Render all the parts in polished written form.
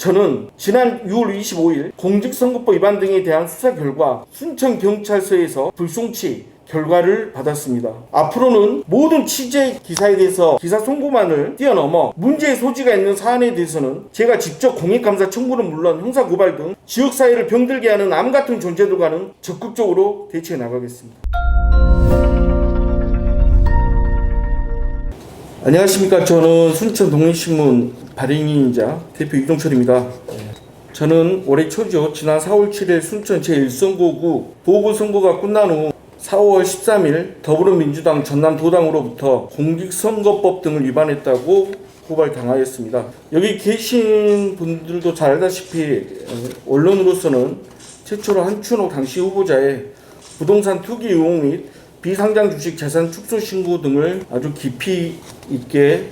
저는 지난 6월 25일 공직선거법 위반 등에 대한 수사 결과 순천경찰서에서 불송치 결과를 받았습니다. 앞으로는 모든 취재 기사에 대해서 기사 송고만을 뛰어넘어 문제의 소지가 있는 사안에 대해서는 제가 직접 공익감사 청구는 물론 형사고발 등 지역사회를 병들게 하는 암 같은 존재들과는 적극적으로 대처해 나가겠습니다. 안녕하십니까. 저는 순천 독립신문 발행인이자 대표 이동철입니다. 저는 올해 초죠. 지난 4월 7일 순천 제1선거구 보궐선거가 끝난 후 4월 13일 더불어민주당 전남도당으로부터 공직선거법 등을 위반했다고 고발당하였습니다. 여기 계신 분들도 잘 알다시피 언론으로서는 최초로 한춘옥 당시 후보자의 부동산 투기 의혹 및 비상장 주식 자산 축소 신고 등을 아주 깊이 있게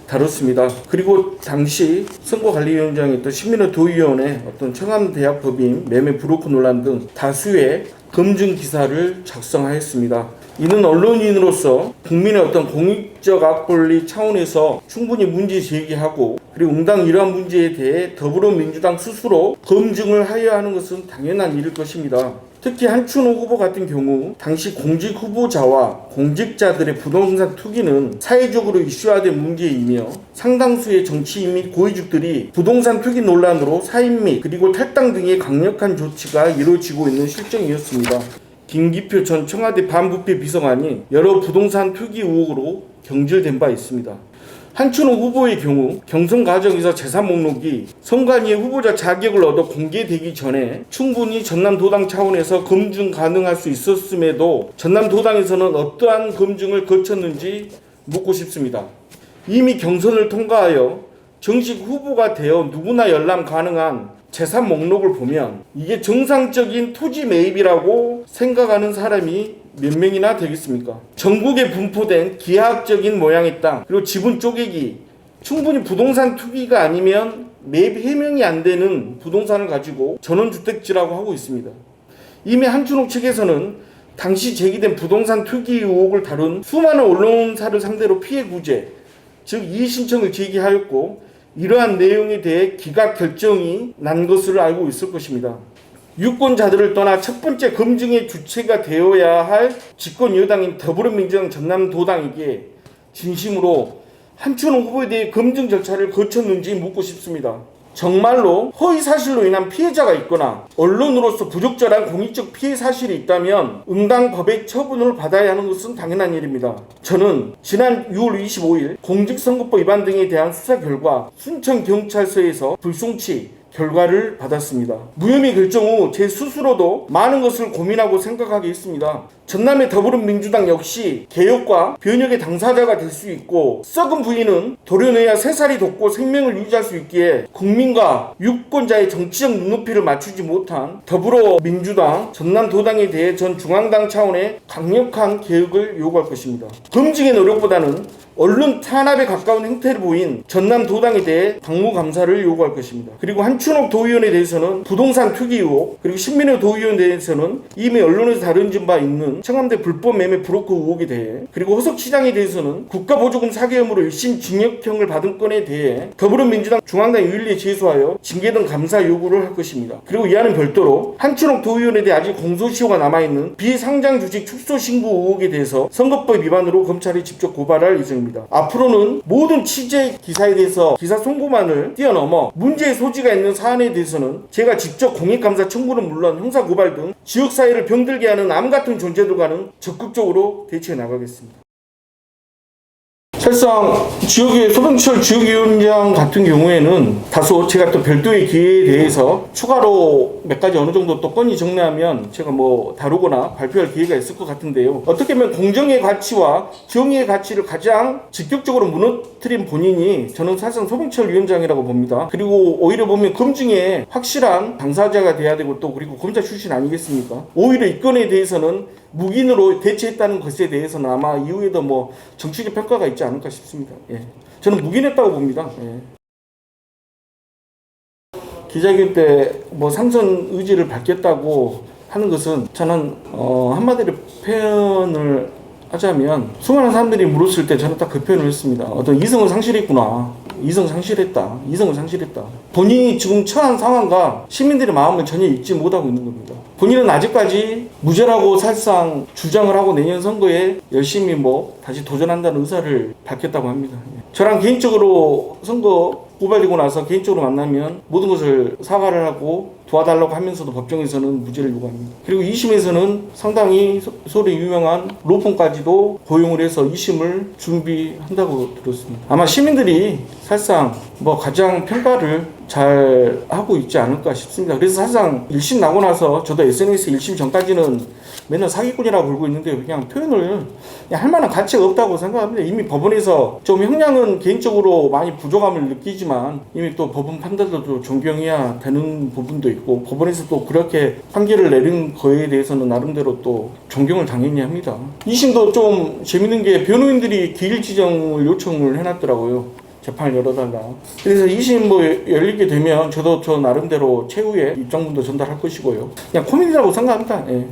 다뤘습니다. 그리고 당시 선거관리위원장이었던 신민호 도의원의 어떤 청와대학 법인 매매 브로커 논란 등 다수의 검증 기사를 작성하였습니다. 이는 언론인으로서 국민의 어떤 공익적 악권리 차원에서 충분히 문제 제기하고 그리고 응당 이러한 문제에 대해 더불어민주당 스스로 검증을 하여야 하는 것은 당연한 일일 것입니다. 특히 한춘옥 후보 같은 경우 당시 공직 후보자와 공직자들의 부동산 투기는 사회적으로 이슈화된 문제이며 상당수의 정치인 및 고위직들이 부동산 투기 논란으로 사임 및 그리고 탈당 등의 강력한 조치가 이루어지고 있는 실정이었습니다. 김기표 전 청와대 반부패 비서관이 여러 부동산 투기 의혹으로 경질된 바 있습니다. 한춘옥 후보의 경우 경선 과정에서 재산 목록이 선관위의 후보자 자격을 얻어 공개되기 전에 충분히 전남도당 차원에서 검증 가능할 수 있었음에도 전남도당에서는 어떠한 검증을 거쳤는지 묻고 싶습니다. 이미 경선을 통과하여 정식 후보가 되어 누구나 열람 가능한 재산 목록을 보면 이게 정상적인 토지 매입이라고 생각하는 사람이 몇 명이나 되겠습니까? 전국에 분포된 기하학적인 모양의 땅 그리고 지분 쪼개기 충분히 부동산 투기가 아니면 매입 해명이 안 되는 부동산을 가지고 전원주택지라고 하고 있습니다. 이미 한춘옥 측에서는 당시 제기된 부동산 투기 의혹을 다룬 수많은 언론사를 상대로 피해 구제 즉 이의 신청을 제기하였고 이러한 내용에 대해 기각 결정이 난 것으로 알고 있을 것입니다. 유권자들을 떠나 첫 번째 검증의 주체가 되어야 할 집권 여당인 더불어민주당 전남도당에게 진심으로 한춘옥 후보에 대해 검증 절차를 거쳤는지 묻고 싶습니다. 정말로 허위 사실로 인한 피해자가 있거나 언론으로서 부적절한 공익적 피해 사실이 있다면 응당 법의 처분을 받아야 하는 것은 당연한 일입니다. 저는 지난 6월 25일 공직선거법 위반 등에 대한 수사 결과 순천경찰서에서 불송치 결과를 받았습니다. 무혐의 결정 후 제 스스로도 많은 것을 고민하고 생각하게 했습니다. 전남의 더불어민주당 역시 개혁과 변혁의 당사자가 될 수 있고 썩은 부인은 도려내야 새살이 돋고 생명을 유지할 수 있기에 국민과 유권자의 정치적 눈높이를 맞추지 못한 더불어민주당 전남도당에 대해 전 중앙당 차원의 강력한 개혁을 요구할 것입니다. 검증의 노력보다는 언론 탄압에 가까운 행태를 보인 전남도당에 대해 당무감사를 요구할 것입니다. 그리고 한춘옥 도의원에 대해서는 부동산 투기 의혹 그리고 신민호 도의원에 대해서는 이미 언론에서 다룬 바 있는 청와대 불법 매매 브로커 의혹에 대해 그리고 허석시장에 대해서는 국가보조금 사기 혐의로 1심 징역형을 받은 건에 대해 더불어민주당 중앙당 윤리에 제소하여 징계 등 감사 요구를 할 것입니다. 그리고 이와는 별도로 한춘옥 도의원에 대해 아직 공소시효가 남아있는 비상장 주식 축소 신고 의혹에 대해서 선거법 위반으로 검찰이 직접 고발할 예정입니다. 앞으로는 모든 취재 기사에 대해서 기사 송고만을 뛰어넘어 문제의 소지가 있는 사안에 대해서는 제가 직접 공익감사 청구는 물론 형사고발 등 지역사회를 병들게 하는 암 같은 존재들과는 적극적으로 대처해 나가겠습니다. 사실상 지역의 소병철 지역위원장 같은 경우에는 다소 제가 또 별도의 기회에 대해서 추가로 몇 가지 어느 정도 또 건이 정리하면 제가 다루거나 발표할 기회가 있을 것 같은데요. 어떻게 보면 공정의 가치와 정의의 가치를 가장 직접적으로 무너뜨린 본인이 저는 사실상 소병철 위원장이라고 봅니다. 그리고 오히려 보면 검증에 확실한 당사자가 돼야 되고 또 그리고 검사 출신 아니겠습니까? 오히려 이 건에 대해서는 묵인으로 대처했다는 것에 대해서는 아마 이후에도 정치적 평가가 있지 않을까 싶습니다. 예. 저는 묵인했다고 봅니다. 예. 기자회견 때 상선 의지를 밝혔다고 하는 것은 저는 한마디로 표현을 하자면 수많은 사람들이 물었을 때 저는 딱 그 표현을 했습니다. 어떤 이성을 상실했구나. 이성을 상실했다. 본인이 지금 처한 상황과 시민들의 마음을 전혀 읽지 못하고 있는 겁니다. 본인은 아직까지 무죄라고 사실상 주장을 하고 내년 선거에 열심히 다시 도전한다는 의사를 밝혔다고 합니다. 저랑 개인적으로 선거 고발되고 나서 개인적으로 만나면 모든 것을 사과를 하고 도와달라고 하면서도 법정에서는 무죄를 요구합니다. 그리고 2심에서는 상당히 서울의 유명한 로펌까지도 고용을 해서 2심을 준비한다고 들었습니다. 아마 시민들이 사실상 가장 평가를 잘 하고 있지 않을까 싶습니다. 그래서 사실상 1심 나고 나서 저도 SNS 1심 전까지는 맨날 사기꾼이라고 부르고 있는데 그냥 표현을 할 만한 가치가 없다고 생각합니다. 이미 법원에서 좀 형량은 개인적으로 많이 부족함을 느끼지만 이미 또 법원 판단도 존경해야 되는 부분도 있고 법원에서 또 그렇게 판결을 내린 거에 대해서는 나름대로 또 존경을 당연히 합니다. 2심도 좀 재밌는 게 변호인들이 기일 지정을 요청을 해놨더라고요. 재판을 열어달라. 그래서 2심 열리게 되면 저도 저 나름대로 최후의 입장문도 전달할 것이고요. 그냥 코미디라고 생각합니다. 예.